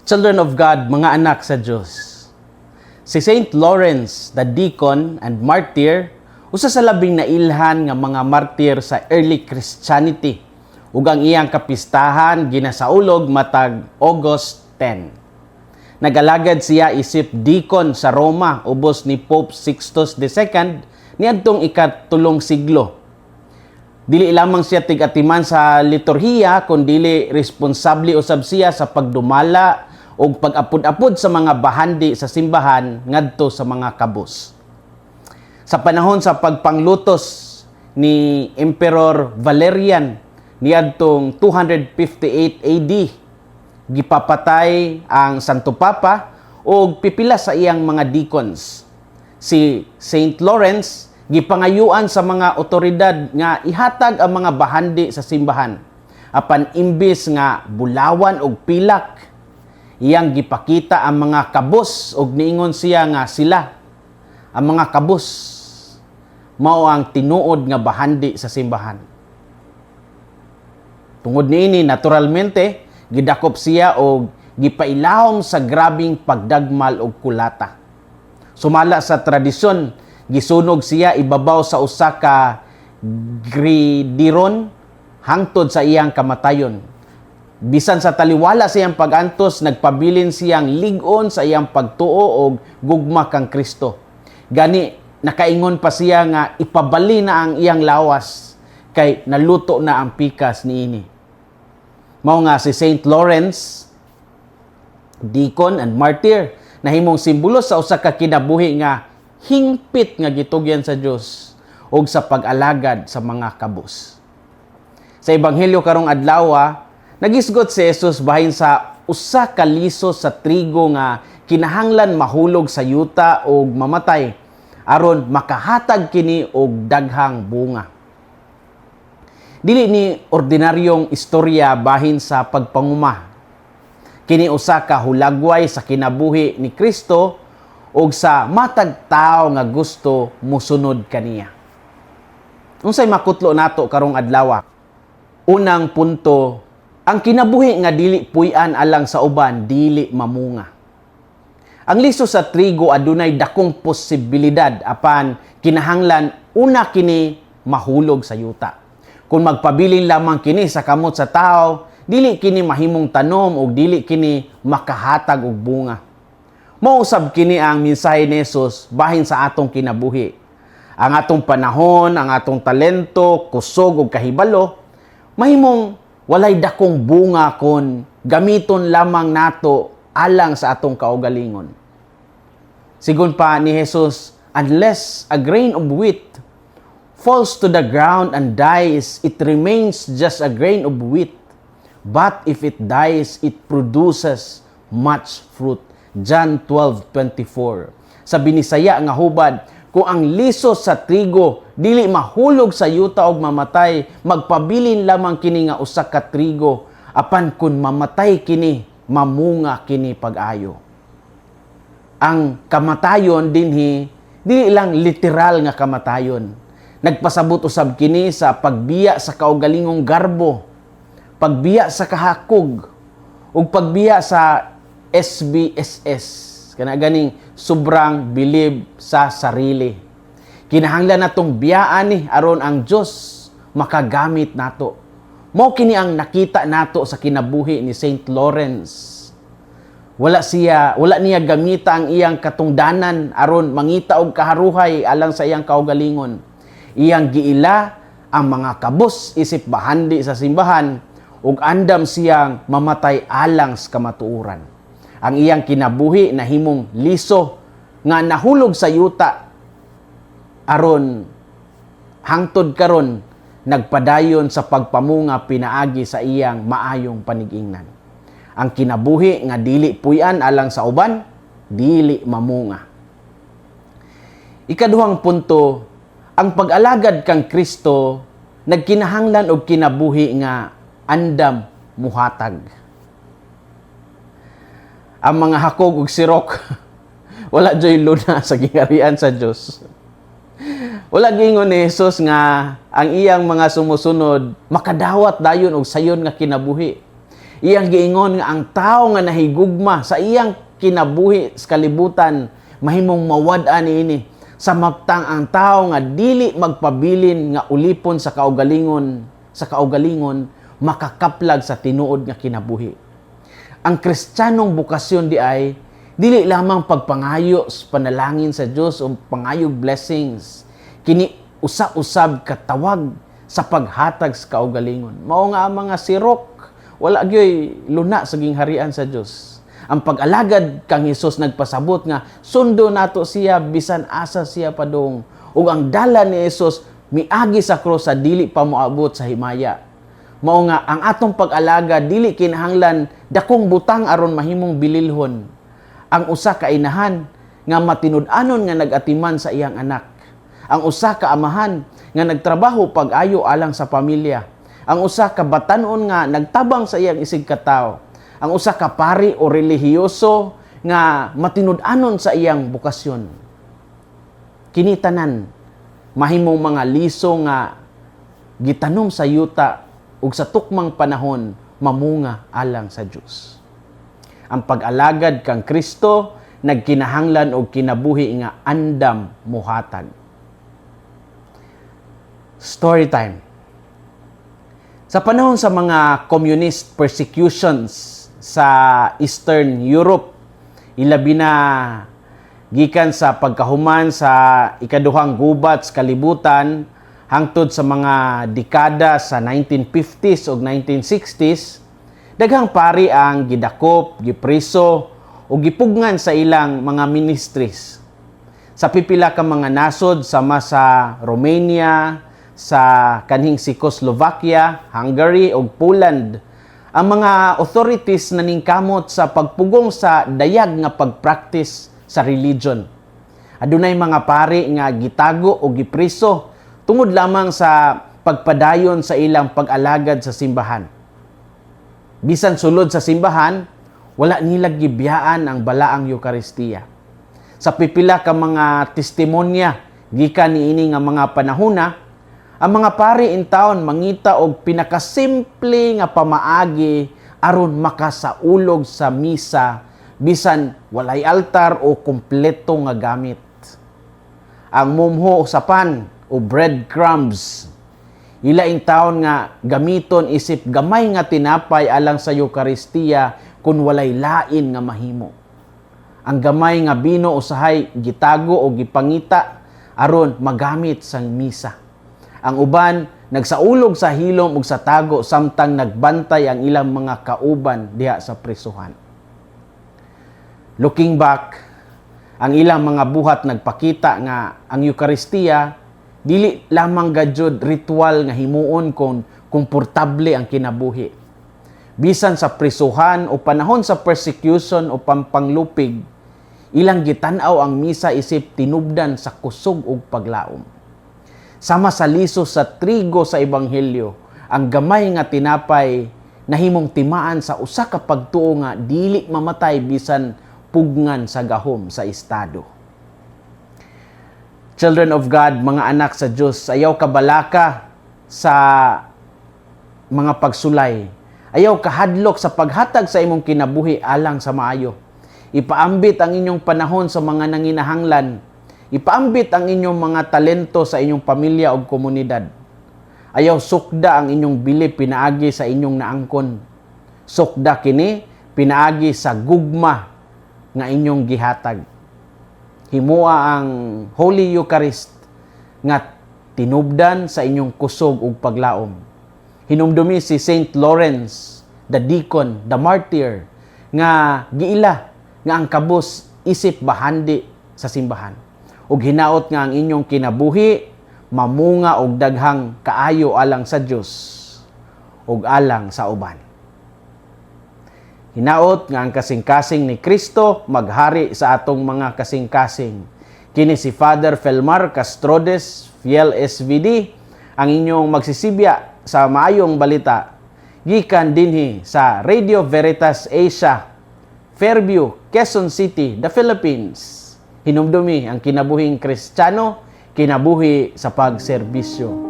Children of God, mga anak sa Diyos. Si Saint Lawrence, the deacon and martyr, usa sa labing nailhan nga mga martyr sa early Christianity, ug ang iyang kapistahan ginasaulog matag August 10. Nagalagad siya isip deacon sa Roma ubos ni Pope Sixtus II niadtong ika-3 siglo. Dili lamang siya tig-atiman sa liturhiya kundi responsable usab siya sa pagdumala o pag-apod-apod sa mga bahandi sa simbahan ngadto sa mga kabus. Sa panahon sa pagpanglutos ni Emperor Valerian niadtong 258 AD, gipapatay ang Santo Papa o pipila sa iyang mga deacons. Si Saint Lawrence gipangayuan sa mga otoridad nga ihatag ang mga bahandi sa simbahan. Apan imbis nga bulawan og pilak, iyang gipakita ang mga kabus ug niingon siya nga sila ang mga kabus mao ang tinuod nga bahandi sa simbahan. Tungod niini naturalmente gidakop siya og gipailahom sa grabing pagdagmal og kulata. Sumala sa tradisyon, gisunog siya ibabaw sa usa ka gridiron hangtod sa iyang kamatayon. Bisan sa taliwala sa iyang pag-antos, nagpabilin siyang lig-on sa iyang pagtuo og gugma kang Kristo. Gani, nakaingon pa siya nga ipabali na ang iyang lawas kay naluto na ang pikas niini. Mao nga si Saint Lawrence, deacon and martyr, nahimong simbolo sa usa ka kinabuhi nga hingpit nga gitugyan sa Dios ug sa pag-alagad sa mga kabus. Sa ebanghelyo karong adlaw, nagisgot si Jesus bahin sa usa ka liso sa trigo nga kinahanglan mahulog sa yuta ug mamatay aron makahatag kini og daghang bunga. Dili ni ordinaryong istorya bahin sa pagpanguma. Kini usa ka hulagway sa kinabuhi ni Kristo ug sa matag tawo nga gusto mosunod kaniya. Unsay makutlo nato karong adlaw? Unang punto, ang kinabuhi nga dili puy-an alang sa uban dili mamunga. Ang liso sa trigo adunay dakong posibilidad apan kinahanglan una kini mahulog sa yuta. Kung magpabilin lamang kini sa kamot sa tao, dili kini mahimong tanom o dili kini makahatag og bunga. Mausab kini ang mensahe ni Jesus bahin sa atong kinabuhi. Ang atong panahon, ang atong talento, kusog ug kahibalo, mahimong walay dakong bunga kon gamiton lamang nato alang sa atong kaugalingon. Sigon pa ni Jesus, unless a grain of wheat falls to the ground and dies, it remains just a grain of wheat. But if it dies, it produces much fruit. John 12:24. Sa binisaya nga hubad, kung ang liso sa trigo dili mahulog sa yuta og mamatay, magpabilin lamang kini nga usa ka trigo, apan kun mamatay kini, mamunga kini pag-ayo. Ang kamatayon dinhi dili lang literal nga kamatayon. Nagpasabot usab kini sa pagbiya sa kaugalingong garbo, pagbiya sa kahakog, ug pagbiya sa SBSS, kana ganing sobrang bilib sa sarili. Kinahanglan natong biyaan ni aron ang Dios makagamit nato. Mao kini ang nakita nato sa kinabuhi ni Saint Lawrence. Wala niya gamita ang iyang katungdanan aron mangita og kaharuhay alang sa iyang kaugalingon. Iyang giila ang mga kabus isip bahandi sa simbahan ug andam siyang mamatay alang sa kamatuoran. Ang iyang kinabuhi nahimong liso nga nahulog sa yuta aron hangtod karon nagpadayon sa pagpamunga pinaagi sa iyang maayong panigingnan. Ang kinabuhi nga dili puy-an alang sa uban, dili mamunga. Ikaduhang punto, ang pag-alagad kang Kristo nagkinahanglan og kinabuhi nga andam muhatag. Ang mga hakog ug sirok wala joy luna sa gingarian sa Dios. Wala gingon ni Jesus nga ang iyang mga sumusunod makadawat dayon og sayon nga kinabuhi. Iyang giingon nga ang tao nga nahigugma sa iyang kinabuhi sa kalibutan mahimong mawad-an niini. Samtang ang tao nga dili magpabilin nga ulipon sa kaugalingon makakaplag sa tinuod nga kinabuhi. Ang Kristiyanong bukasyon di ay dili lamang pagpangayo sa panalangin sa Dios o pangayog blessings. Kini usab-usab katawag sa paghatag sa kaugalingon. Mao nga ang mga sirok wala gyoy luna sa gingharian sa Dios. Ang pag-alagad kang Hesus nagpasabot nga sundo nato siya bisan asa siya padung. Ug ang dala ni Hesus miagi sa krus sa dili pa moabot sa himaya. Mao nga ang atong pag-alaga dili kinahanglan dakong butang aron mahimong bililhon. Ang usa ka inahan nga matinud-anon nga nag-atiman sa iyang anak. Ang usa ka amahan nga nagtrabaho pag-ayo alang sa pamilya. Ang usa ka batan-on nga nagtabang sa iyang isig katao. Ang usa ka pari o relihiyoso nga matinud-anon sa iyang bukasyon. Kini tanan mahimong mga liso nga gitanom sa yuta ug sa tukmang panahon mamunga alang sa Dios. Ang pag-alagad kang Kristo nagkinahanglan og kinabuhi nga andam muhatag. Story time. Sa panahon sa mga communist persecutions sa Eastern Europe, ilabi na gikan sa pagkahuman sa ikaduhang gubat sa kalibutan hangtod sa mga dekada sa 1950s ug 1960s, daghang pari ang gidakop, gipriso o gipugngan sa ilang mga ministries. Sa pipila ka mga nasod sama sa Romania, sa kanhing Czechoslovakia, Hungary ug Poland, ang mga authorities naningkamot sa pagpugong sa dayag nga pagpractice sa religion. Adunay mga pari nga gitago o gipriso tungod lamang sa pagpadayon sa ilang pag-alagad sa simbahan. Bisan sulod sa simbahan, wala nila gibiyaan ang balaang Eucharistia. Sa pipila ka mga testimonya gikan niini nga mga panahona, ang mga pari in town mangita og pinakasimple nga pamaagi aron makasaulog sa misa bisan walay altar o kumpleto nga gamit. Ang mumho usapan o breadcrumbs ila in town nga gamiton isip gamay nga tinapay alang sa Eucharistia kun walay lain nga mahimo. Ang gamay nga bino usahay gitago o gipangita aron magamit sang misa. Ang uban nagsaulog sa hilom ug sa tago samtang nagbantay ang ilang mga kauban diha sa prisuhan. Looking back, ang ilang mga buhat nagpakita nga ang Eucharistia dili lamang gayud ritual nga himuon kung komportable ang kinabuhi. Bisan sa prisuhan o panahon sa persecution o pampanglupig, ilang gitan-aw ang misa isip tinubdan sa kusog ug paglaom. Sama sa liso sa trigo sa ebanghelyo, ang gamay nga tinapay nahimong timaan sa usa ka pagtuo nga dili mamatay bisan pugngan sa gahom sa estado. Children of God, mga anak sa Diyos, ayaw kabalaka sa mga pagsulay. Ayaw kahadlok sa paghatag sa imong kinabuhi alang sa maayo. Ipaambit ang inyong panahon sa mga nanginahanglan. Ipaambit ang inyong mga talento sa inyong pamilya o komunidad. Ayaw sukda ang inyong bili pinaagi sa inyong naangkon. Sukda kini pinaagi sa gugma nga inyong gihatag. Himua ang Holy Eucharist nga tinubdan sa inyong kusog ug paglaom. Hinumdumi si Saint Lawrence, the deacon, the martyr, nga giila nga ang kabus isip bahandi sa simbahan. Ug hinaot nga ang inyong kinabuhi mamunga og daghang kaayo alang sa Dios ug alang sa uban. Hinaot nga ang kasing-kasing ni Kristo maghari sa atong mga kasing-kasing. Kini si Father Felmar Castrodes, Fiel SVD, ang inyong magsisibya sa maayong balita. Gikan dinhi sa Radio Veritas Asia, Fairview, Quezon City, the Philippines. Hinumdumi ang kinabuhing Kristiyano, kinabuhi sa pagserbisyo.